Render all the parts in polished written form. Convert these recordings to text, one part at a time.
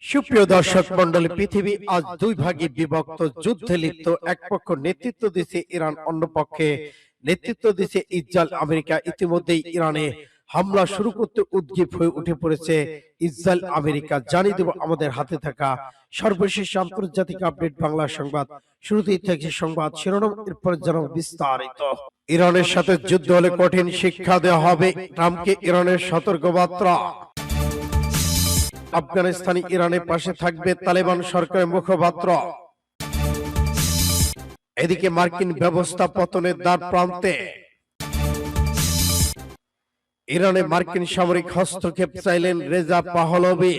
সুপ্রিয় দর্শক মন্ডলী, পৃথিবী আজ দুই ভাগে বিভক্ত, যুদ্ধে লিপ্ত। এক পক্ষ নেতৃত্ব দিচ্ছে ইরান, অন্য পক্ষে নেতৃত্ব দিচ্ছে ইসরায়েল আমেরিকা। ইতিমধ্যেই ইরানে হামলা শুরু করতে উদ্গ্রীব হয়ে উঠে পড়েছে ইসরায়েল আমেরিকা। জানিয়ে দেব আমাদের হাতে থাকা সর্বশেষ আন্তর্জাতিক আপডেট বাংলা সংবাদ। শুরুতেই থাকছে সংবাদ শিরোনাম, এরপর জানাবো বিস্তারিত। ইরানের সাথে যুদ্ধ হলে কঠিন শিক্ষা দেওয়া হবে, ট্রাম্পকে ইরানের সতর্কবার্তা। আফগানিস্তানে ইরানের পাশে থাকবে তালেবান সরকারের মুখপাত্র। এদিকে মার্কিন ব্যবস্থা পতনের দ্বার প্রান্তে। ইরানে মার্কিন সামরিক হস্তক্ষেপ চাইলেন রেজা পাহলভি।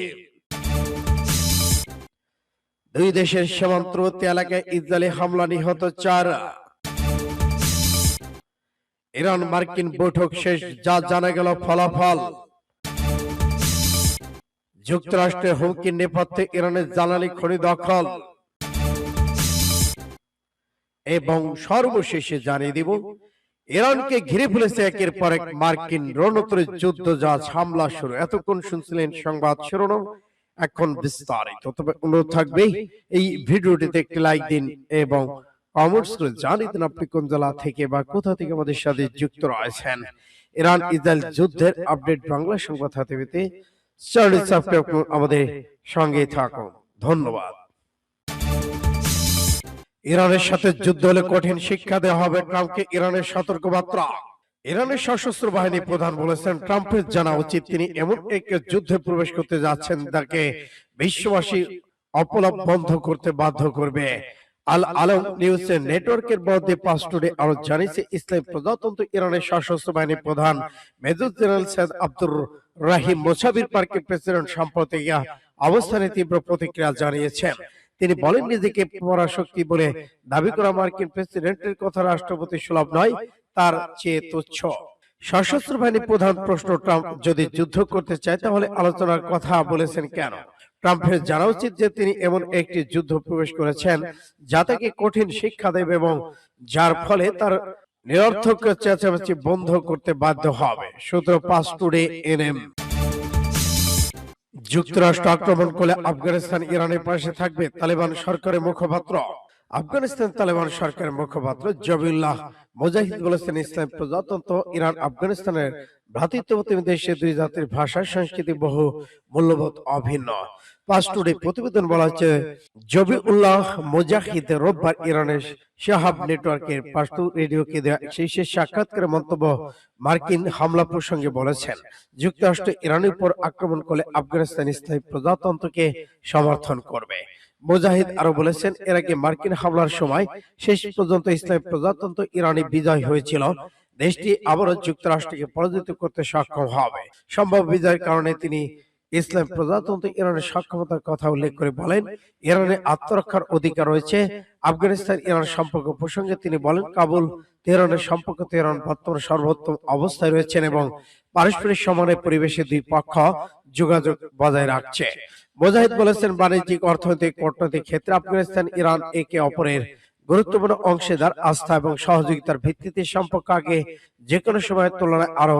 দুই দেশের সীমান্তবর্তী এলাকায় ইসরায়েলি হামলা, নিহত 4। ইরান মার্কিন বৈঠক শেষ, যা জানা গেল ফলাফল। যুক্তরাষ্ট্রের হুমকির নেপথ্যে ইরানের জ্বালানি খনি দখল। এবং সর্বশেষে জানিয়ে দিব ইরানকে ঘিরে ফেলেছে একের পর এক মার্কিন রণতরী যুদ্ধ জাহাজ, হামলা শুরু। এতক্ষণ শুনছিলেন সংবাদ শিরোনাম, এখন বিস্তারিত। তবে অনুরোধ থাকবে এই ভিডিওটিতে একটি লাইক দিন এবং কমেন্টস করে জানিয়ে দিন আপনি কোন জেলা থেকে বা কোথা থেকে আমাদের সাথে যুক্ত রয়েছেন। ইরান ইসরায়েল যুদ্ধের আপডেট বাংলা সংবাদ হাতে পেতে চ্যানেলটি সাবস্ক্রাইব করুন, আমাদের সঙ্গে থাকুন। ধন্যবাদ। ইরানের সাথে যুদ্ধ হলে কঠিন শিক্ষা দেওয়া হবে, ট্রাম্পকে ইরানের সতর্কবার্তা। ইরানের সশস্ত্র বাহিনী প্রধান বলেছেন ট্রাম্পের জানা উচিত তিনি এমন এক যুদ্ধে প্রবেশ করতে যাচ্ছেন যাকে বিশ্ববাসী অপলাপ বন্ধ করতে বাধ্য করবে। আল আলম নিউজ নেটওয়ার্কের বরাদ্দে পাঁচটুডে আরো জানিয়েছে ইসলামী প্রজাতন্ত্র ইরানের সশস্ত্র বাহিনী প্রধান মেজর জেনারেল সৈয়দ আব্দুর রাহিম মোসাবির পার্কের প্রেসিডেন্ট সম্প্রতি অবস্থানে তীব্র প্রতিক্রিয়া জানিয়েছেন। তিনি বলেন, নিজেকে পরাশক্তি বলে দাবি করা মার্কিন প্রেসিডেন্টের কথা রাষ্ট্রপতি সুলভ নয়, তার চেয়ে তুচ্ছ। সশস্ত্র বাহিনী প্রধান প্রশ্ন, ট্রাম্প যদি যুদ্ধ করতে চায় তাহলে আলোচনার কথা বলেছেন কেন? ট্রাম্পের জানা উচিত যে তিনি এমন একটি যুদ্ধ প্রবেশ করেছেন যা তাকে কঠিন শিক্ষা দেবে এবং যার ফলে তার নিরর্থক চেঁচামেচি বন্ধ করতে বাধ্য হবে। সূত্র পাঁচটুডে এনএম। যুক্তরাষ্ট্র আক্রমণ করলে আফগানিস্তান ইরানের পাশে থাকবে, তালেবান সরকারের মুখপাত্র। আফগানিস্তান তালেবান সরকারের মুখপাত্র জবিউল্লাহ মুজাহিদ বলেছেন, ইসলাম প্রজাতন্ত্র ইরান আফগানিস্তানের ভ্রাতৃত্ববোধী দেশে দুই জাতির ভাষা, সংস্কৃতি, বহু মূল্যবোধ অভিন্ন। পাঁচটুডে প্রতিবেদন বলা হচ্ছে, জবিউল্লাহ মুজাহিদ রোববার ইরানের শাহাব নেটওয়ার্কের পাশতু রেডিওকে দেওয়া বিশেষ সাক্ষাৎকারে মন্তব্য মার্কিন হামলা প্রসঙ্গে বলেছেন, যুক্তরাষ্ট্র ইরানের উপর আক্রমণ করলে আফগানিস্তান ইসলামী প্রজাতন্ত্রকে সমর্থন করবে। মুজাহিদ আরো বলেছেন, এর আগে মার্কিন হামলার সময় শেষ পর্যন্ত ইসলামী প্রজাতন্ত্র ইরানি বিজয় হয়েছিল। দেশটি আবারও যুক্তরাষ্ট্রকে পরাজিত করতে সক্ষম হবে। সম্ভব বিজয়ের কারণে তিনি ইসলাম প্রজাতন্ত্র ইরানের সক্ষমতার কথা উল্লেখ করে বলেন, ইরানের আত্মরক্ষার অধিকার রয়েছে। আফগানিস্তান ইরান সম্পর্ক প্রসঙ্গে তিনি বলেন, কাবুল তেহরানের সম্পর্ক তেহরান বর্তমানে সর্বোত্তম অবস্থায় রয়েছেন এবং পারস্পরিক সমানের পরিবেশে দুই পক্ষ যোগাযোগ বজায় রাখছে। মুজাহিদ বলেছেন, বাণিজ্যিক, অর্থনৈতিক, কূটনৈতিক ক্ষেত্রে আফগানিস্তান ইরান একে অপরের গুরুত্বপূর্ণ অংশীদার। আস্থা এবং সহযোগিতার ভিত্তিতে সম্পর্ক আগে যে কোনো সময়ের তুলনায় আরো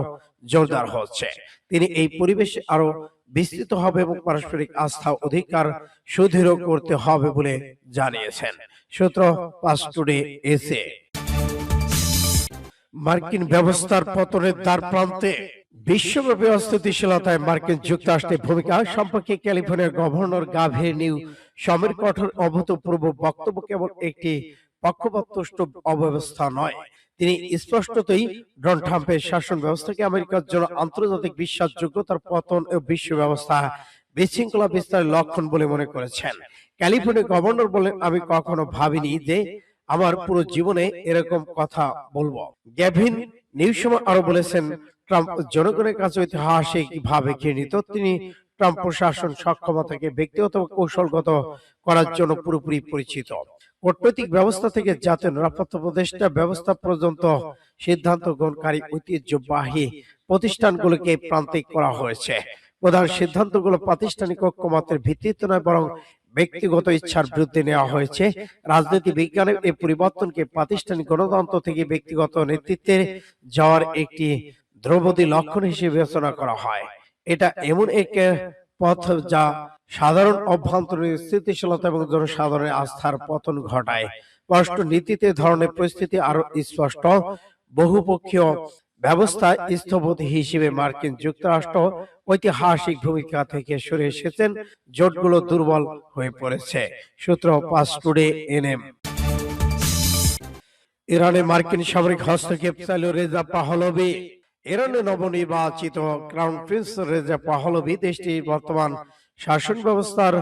জোরদার হচ্ছে। তিনি এই পরিবেশে আরো বিস্তৃত হবে এবং পারস্পরিক আস্থা অধিকার সুদৃঢ় করতে হবে বলে জানিয়েছেন। সূত্র পাঁচটুডে এসে। মার্কিন ব্যবস্থার পতনের দ্বার প্রান্তে। বিশ্বব্যাপী অস্থিতিশীলতায় মার্কিন যুক্তরাষ্ট্রের ভূমিকা সম্পর্কে ক্যালিফোর্নিয়ার গভর্নর গাভের নিউ সমের কঠোর অভূতপূর্ব বক্তব্য কেবল একটি পক্ষপাতদুষ্ট অব্যবস্থা নয়। তিনি স্পষ্টতই ডোনাল্ড ট্রাম্পের শাসন ব্যবস্থাকে আমেরিকার জন্য আন্তর্জাতিক বিশ্বাসযোগ্যতার পতন ও বিশ্ব ব্যবস্থা বিশৃঙ্খলা বিস্তারের লক্ষণ বলে মনে করেছেন। ক্যালিফোর্নিয়া গভর্নর বলেন, আমি কখনো ভাবিনি যে আমার পুরো জীবনে এরকম কথা বলবো। গ্যাভিন নিউসম আরো বলেছেন, ট্রাম্প জনগণের কাছে ঐতিহাসিকভাবে ঘৃণিত। তিনি ট্রাম্প প্রশাসন সক্ষমতাকে ব্যক্তিগত ও কৌশলগত করার জন্য পুরোপুরি পরিচিত। কূটনৈতিক ব্যবস্থা থেকে জাতীয় নিরাপত্তা উপদেষ্টা ব্যবস্থা পর্যন্ত সিদ্ধান্ত গ্রহণকারী ঐতিহ্যবাহী প্রতিষ্ঠানগুলোকে প্রান্তিক করা হয়েছে। প্রধান সিদ্ধান্তগুলো প্রাতিষ্ঠানিক ঐক্যমতের ভিত্তিতে নয়, বরং ব্যক্তিগত ইচ্ছার বিরুদ্ধে নেওয়া হয়েছে। রাজনীতি বিজ্ঞানের এই পরিবর্তনকে প্রাতিষ্ঠানিক গণতন্ত্র থেকে ব্যক্তিগত নেতৃত্বে যাওয়ার একটি ধ্রুপদী লক্ষণ হিসেবে বিবেচনা করা হয়। এটা এমন এক পথ যা সাধারণ অভ্যন্তরীণ স্থিতিশীলতা এবং জনসাধারণের আস্থার পতন ঘটায়। পররাষ্ট্র নীতিতে ধরনের পরিস্থিতি আরো স্পষ্ট। বহুপক্ষীয় ব্যবস্থা স্থপতি হিসেবে মার্কিন যুক্তরাষ্ট্র ঐতিহাসিক ভূমিকা থেকে সরে এসেছেন। জোটগুলো দুর্বল হয়ে পড়েছে। সূত্র পাঁচ টুডে এনএম। ইরানে মার্কিন সামরিক হস্তক্ষেপ চাইল রেজা পাহলভি। ইরানে নবনির্বাচিত ক্রাউন প্রিন্স রেজা পাহলভি দেশটির বর্তমান শাসন ব্যবস্থার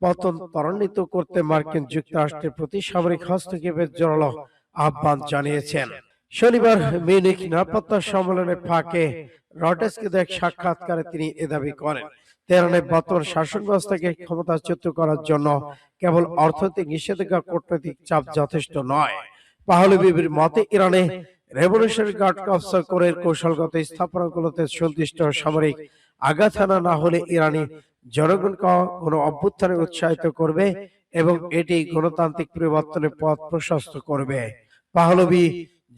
পতন ত্বরান্বিত করতে মার্কিন যুক্তরাষ্ট্রের প্রতি সামরিক হস্তক্ষেপের জোরালো আহ্বান জানিয়েছেন। শনিবার মিউনিখ নিরাপত্তা সম্মেলনের ফাঁকে রয়টার্সকে দেয়া এক সাক্ষাৎকারে তিনি এ দাবি করেন। তেহরানের বর্তমান শাসন ব্যবস্থাকে ক্ষমতাচ্যুত করার জন্য কেবল অর্থনৈতিক নিষেধাজ্ঞা, কূটনৈতিক চাপ যথেষ্ট নয়। পাহলভির মতে ইরানে রেভলিউশনারি গার্ড কর্পস কোরের কৌশলগত স্থাপনাগুলোতে সুনির্দিষ্ট সামরিক আঘাত হানা না হলে ইরানি জনগণকে কোন অভ্যুত্থানে উৎসাহিত করবে এবং এটি গণতান্ত্রিক পরিবর্তনের পথ প্রশস্ত করবে। পাহলভি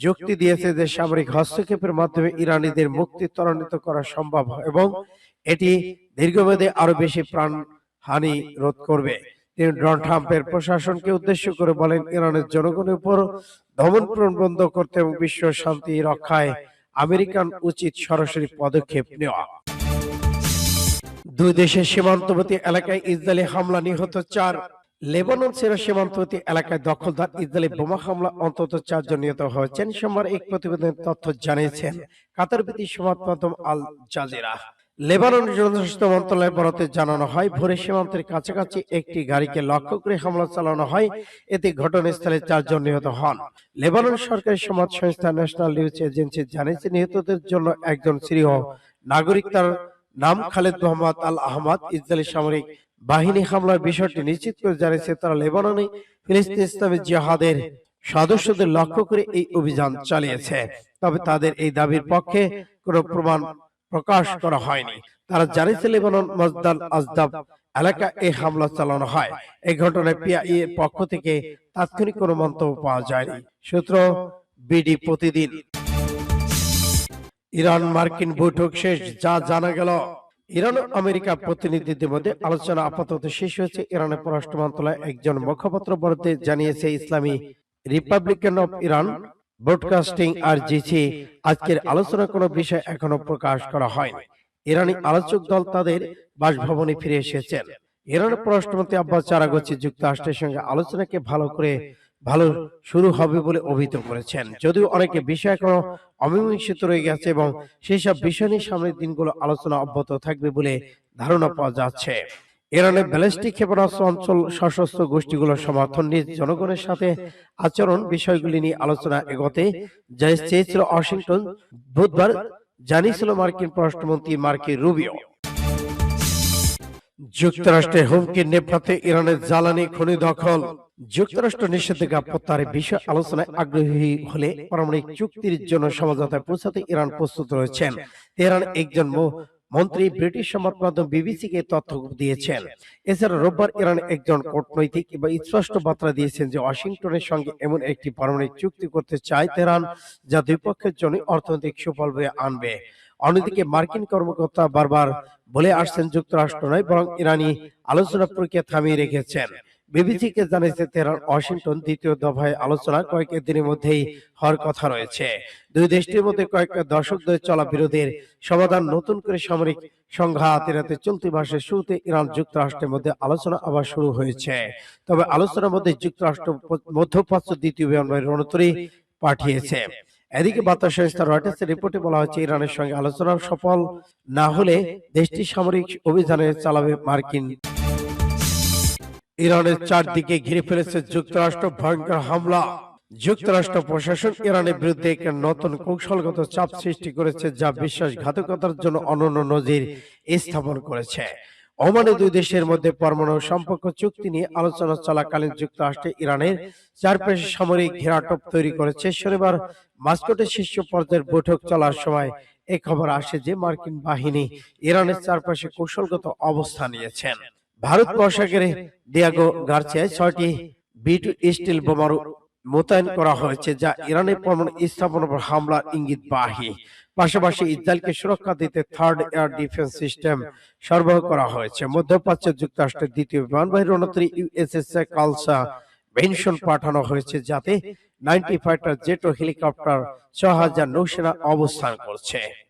যুক্তি দিয়েছে যে সামরিক হস্তক্ষেপের মাধ্যমে ইরানিদের মুক্তি ত্বরান্বিত করা সম্ভব এবং এটি দীর্ঘমেয়াদে আরো বেশি প্রাণহানি রোধ করবে। তিনি ডোনাল্ড ট্রাম্পের প্রশাসনকে উদ্দেশ্য করে বলেন, ইরানের জনগণের উপর দমন বন্ধ করতে এবং বিশ্ব শান্তি রক্ষায় আমেরিকান উচিত সরাসরি পদক্ষেপ নেওয়া। দুই দেশের সীমান্তবর্তী এলাকায় ইসরায়েলি হামলা, নিহত ৪। লেবানন সিরিয়া সীমান্তবর্তী এলাকায় দখলদার ইসরায়েলি বোমা হামলা অন্তত ৪ জন নিহত হয়েছেন। সোমবার এক প্রতিবেদনের তথ্য জানিয়েছেন কাতার ভিত্তিক সংবাদ মাধ্যম আল জাজিরা। লেবাননের জনস্বাস্থ্য মন্ত্রণালয়ের বরাতে জানানো হয়, ভোরে সীমান্তের কাছাকাছি একটি গাড়িকে লক্ষ্য করে হামলা চালানো হয়। এতে ঘটনাস্থলে ৪ জন নিহত হন। লেবানন সরকারি সংবাদ সংস্থা ন্যাশনাল নিউজ এজেন্সি জানিয়েছে, নিহতদের জন্য একজন সিরীয় নাগরিক, তার নাম খালেদ মোহাম্মদ আল আহমদ। ইসরায়েলি সামরিক বাহিনী হামলার বিষয়টি নিশ্চিত করে জানিয়েছে, তারা লেবাননে ফিলিস্তিনি ইসলামী জিহাদের সদস্যদের লক্ষ্য করে এই অভিযান চালিয়েছে। তবে তাদের এই দাবির পক্ষে কোনো প্রমাণ প্রকাশ করা হয়নি। তারা জানিয়েছে লেবানন মজদাল আজদাব এলাকা এই হামলা চালানো হয়। এই ঘটনায় পিআইএ এর পক্ষ থেকে তাৎক্ষণিক কোনো মন্তব্য পাওয়া যায়নি। সূত্র বিডি প্রতিদিন। ইরান মার্কিন বৈঠক শেষ, যা জানা গেল। ইরান ও আমেরিকা প্রতিনিধিদের মধ্যে আলোচনা আপাতত শেষ হয়েছে। ইরানের পররাষ্ট্র মন্ত্রণালয় একজন মুখপাত্র বরাতে জানিয়েছে, ইসলামী রিপাবলিকান অফ ইরান ব্রডকাস্টিং আরজিসি আজকের আলোচনা কোনো বিষয় এখনো প্রকাশ করা হয়নি। ইরানি আলোচক দল তাদের বাসভবনে ফিরে এসেছেন। ইরানের পররাষ্ট্রমন্ত্রী আব্বাস আরাগচি যুক্তরাষ্ট্রের সঙ্গে আলোচনাকে ভালো শুরু হবে বলে অভিহিত করেছেন। যদিও অনেকে বিষয় এখনো অমীমাংসিত রয়ে গেছে এবং সেই সব বিষয় নিয়ে সামনের দিনগুলো আলোচনা অব্যাহত থাকবে বলে ধারণা পাওয়া যাচ্ছে। ইরানের ব্যালিস্টিক ক্ষেপণাস্ত্র অঞ্চল সশস্ত্র গোষ্ঠীগুলোর সমর্থন, নিজ জনগণের সাথে আচরণ বিষয়গুলি নিয়ে আলোচনা এগোতে যা চেয়েছিল ওয়াশিংটন, বুধবার জানিয়েছিল মার্কিন পররাষ্ট্রমন্ত্রী মার্কো রুবিও। যুক্তরাষ্ট্রের হুমকির নেপথ্যে ইরানের জ্বালানি খনি দখল। যুক্তরাষ্ট্র নিষেধাজ্ঞা প্রত্যাহারের বিষয়ে আলোচনায় আগ্রহী হলে পারমাণবিক চুক্তির জন্য সমঝোতায় পৌঁছাতে ইরান প্রস্তুত রয়েছেন। তেহরান একজন মন্ত্রী ব্রিটিশ সংবাদ মাধ্যম বিবিসিকে তথ্য দিয়েছেন। এছাড়া রোববার ইরান একজন কূটনৈতিক বা স্পষ্ট বার্তা দিয়েছেন যে ওয়াশিংটনের সঙ্গে এমন একটি পারমাণবিক চুক্তি করতে চায় তেহরান, যা দুই পক্ষের জন্য অর্থনৈতিক সুফল বয়ে আনবে। অন্যদিকে মার্কিন কর্মকর্তা বারবার বলে আসছেন, যুক্তরাষ্ট্র নয় বরং ইরানি আলোচনা প্রক্রিয়া থামিয়ে রেখেছেন। বিবিসিকে জানিয়েছে, তেহরান ওয়াশিংটন দ্বিতীয় দফায় আলোচনা কয়েক দিনের মধ্যেই হওয়ার কথা রয়েছে। দুই দেশটির মধ্যে কয়েক দশক ধরে চলা বিরোধের সমাধান, নতুন করে সামরিক সংঘাত এড়াতে চলতি মাসের শুরুতে ইরান যুক্তরাষ্ট্রের মধ্যে আলোচনা আবার শুরু হয়েছে। তবে আলোচনার মধ্যে যুক্তরাষ্ট্র মধ্যপ্রাচ্য দ্বিতীয় বিমানবাহী রণতরী পাঠিয়েছে। এদিকে বার্তা সংস্থা রয়টার্সের রিপোর্টে বলা হয়েছে, ইরানের সঙ্গে আলোচনা সফল না হলে দেশটি সামরিক অভিযানে চালাবে মার্কিন। ইরানের চারদিকে ঘিরে ফেলেছে যুক্তরাষ্ট্র, ভয়ঙ্কর হামলা। যুক্তরাষ্ট্র প্রশাসন ইরানের বিরুদ্ধে এক নতুন কৌশলগত চাপ সৃষ্টি করেছে, যা বিশ্বাসঘাতকতার জন্য অনন্য নজির স্থাপন করেছে। ওমানে দুই দেশের মধ্যে পরমাণু সম্পর্ক চুক্তি নিয়ে আলোচনা চলাকালীন যুক্তরাষ্ট্র ইরানের চারপাশে সামরিক ঘেরাটোপ তৈরি করেছে। শনিবার মস্কোতে শীর্ষ পর্যায়ের বৈঠক চলার সময় এই খবর আসে যে মার্কিন বাহিনী ইরানের চারপাশে কৌশলগত অবস্থান নিয়েছেন। ভারত মহাসাগরে ডিয়াগো গার্সিয়ায় ৬টি B2 স্টিল বোমারু মোতায়েন করা হয়েছে, যা ইরানের পরমাণু স্থাপনার উপর হামলার ইঙ্গিতবাহী। পাশাপাশি ইসরায়েলকে সুরক্ষা দিতে থার্ড এয়ার ডিফেন্স সিস্টেম সরবরাহ করা হয়েছে। মধ্যপ্রাচ্য যুক্তরাষ্ট্রের দ্বিতীয় বিমানবাহী রণতরী ইউএসএস কালসা ভেনশন পাঠানো হয়েছে, যাতে 90 ফাইটার জেট ও হেলিকপ্টার ৬,০০০ নৌসেনা অবস্থান করছে।